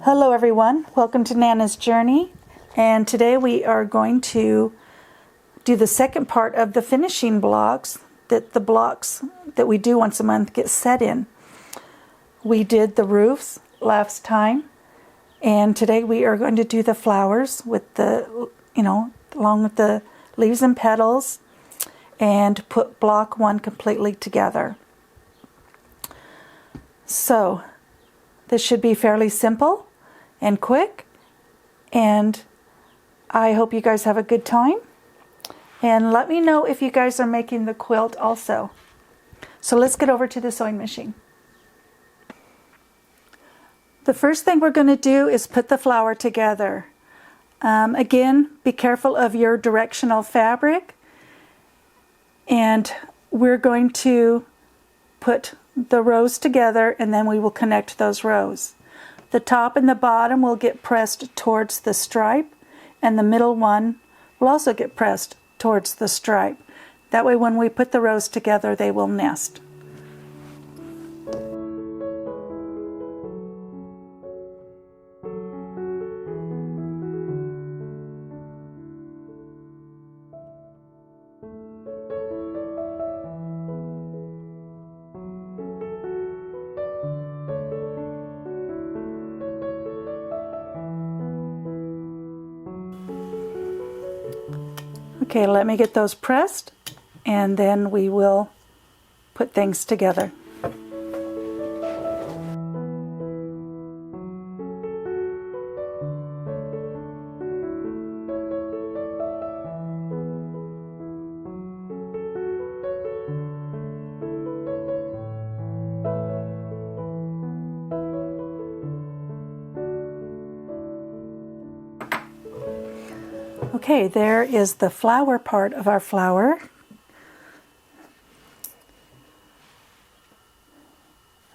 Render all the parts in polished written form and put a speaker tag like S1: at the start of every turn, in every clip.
S1: Hello everyone, welcome to Nana's Journey, and today we are going to do the second part of the finishing blocks that the blocks that we do once a month get set in. We did the roofs last time, and today we are going to do the flowers with the, along with the leaves and petals, and put block one completely together. So this should be fairly simple and quick, and I hope you guys have a good time, and let me know if you guys are making the quilt also. So let's get over to the sewing machine. The first thing we're going to do is put the flower together. Again, be careful of your directional fabric, and we're going to put the rows together and then we will connect those rows. The top and the bottom will get pressed towards the stripe, and the middle one will also get pressed towards the stripe. That way when we put the rows together, they will nest. Okay, let me get those pressed, and then we will put things together. Okay, there is the flower part of our flower.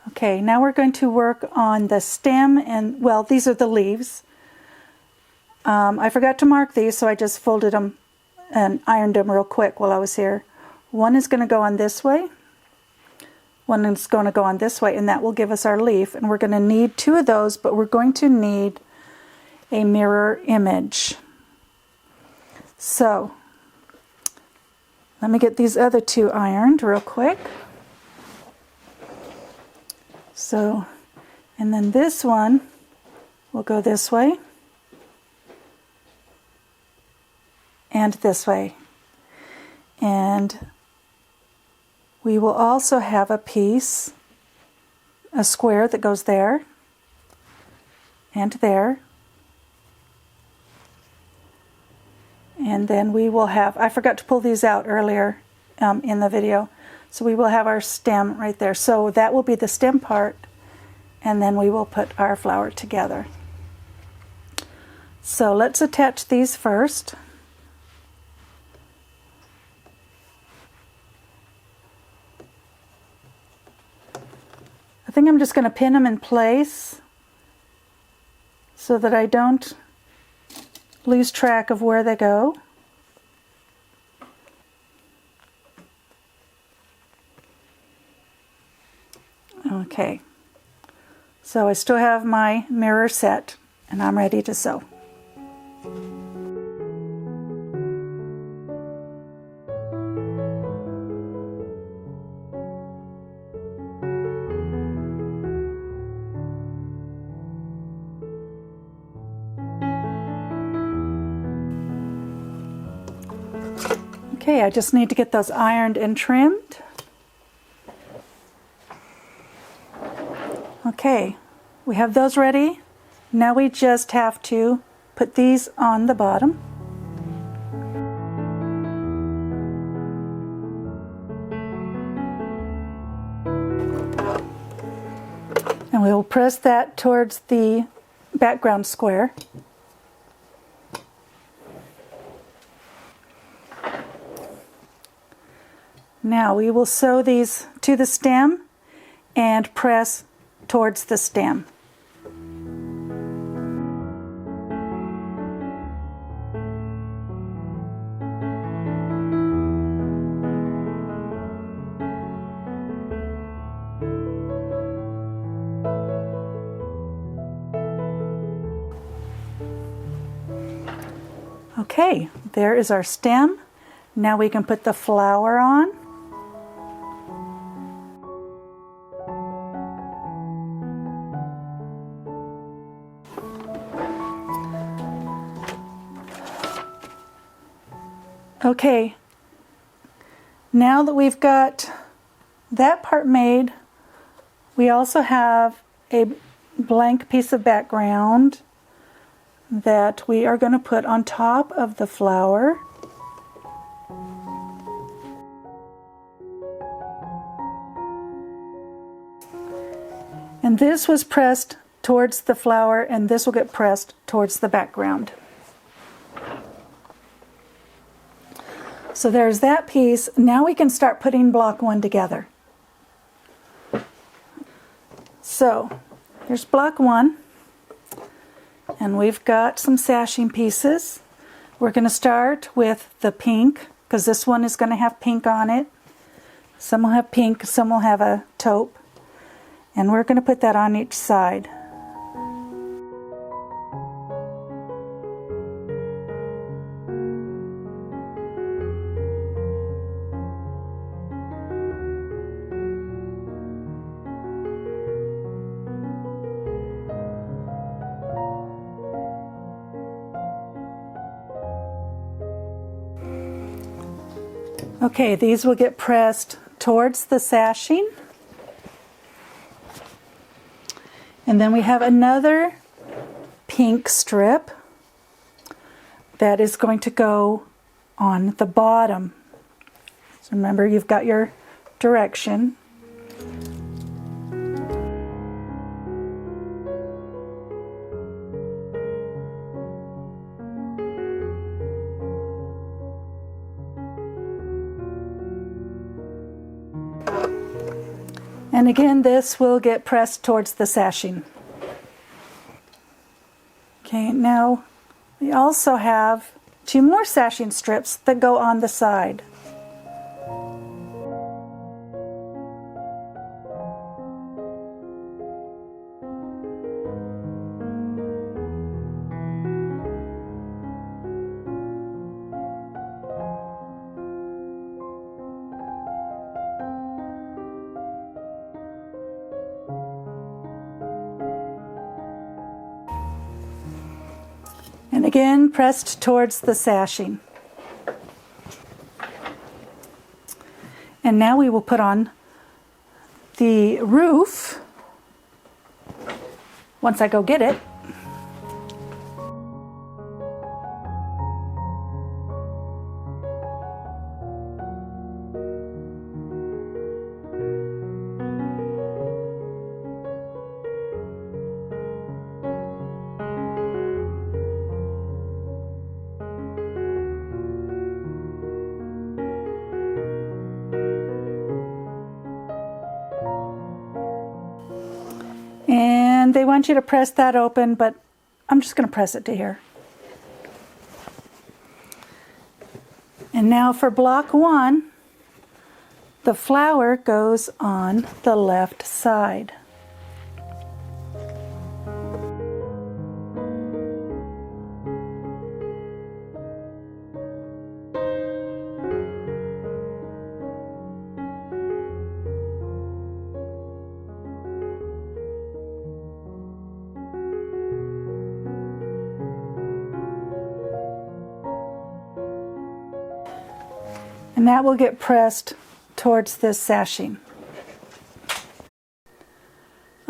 S1: Okay, now we're going to work on the stem, and well, these are the leaves. I forgot to mark these, so I just folded them and ironed them real quick while I was here. One is going to go on this way, one is going to go on this way, and that will give us our leaf. And we're going to need two of those, but we're going to need a mirror image. So let me get these other two ironed real quick. So, and then this one will go this way and this way. And we will also have a piece, a square that goes there and there. And then we will have, I forgot to pull these out earlier in the video, so we will have our stem right there. So that will be the stem part, and then we will put our flower together. So let's attach these first. I think I'm just going to pin them in place so that I don't lose track of where they go. Okay, so I still have my mirror set, and I'm ready to sew. Okay, I just need to get those ironed and trimmed. Okay, we have those ready. Now we just have to put these on the bottom. And we will press that towards the background square. Now we will sew these to the stem and press towards the stem. Okay, there is our stem. Now we can put the flower on. Okay, now that we've got that part made, we also have a blank piece of background that we are going to put on top of the flower. And this was pressed towards the flower, and this will get pressed towards the background. So there's that piece. Now we can start putting block 1 together. So here's block 1, and we've got some sashing pieces. We're going to start with the pink, because this one is going to have pink on it. Some will have pink, some will have a taupe. And we're going to put that on each side. Okay, these will get pressed towards the sashing. And then we have another pink strip that is going to go on the bottom. So remember, you've got your direction. And again, this will get pressed towards the sashing. Okay, now we also have 2 more sashing strips that go on the side. And again, pressed towards the sashing. And now we will put on the roof once I go get it. And they want you to press that open, but I'm just going to press it to here. And now for block 1, the flower goes on the left side. And that will get pressed towards this sashing.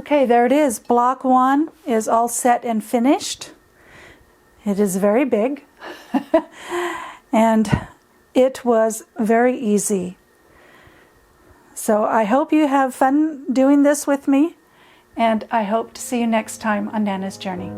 S1: Okay, there it is. Block 1 is all set and finished. It is very big. And it was very easy. So I hope you have fun doing this with me, and I hope to see you next time on Nana's Journey.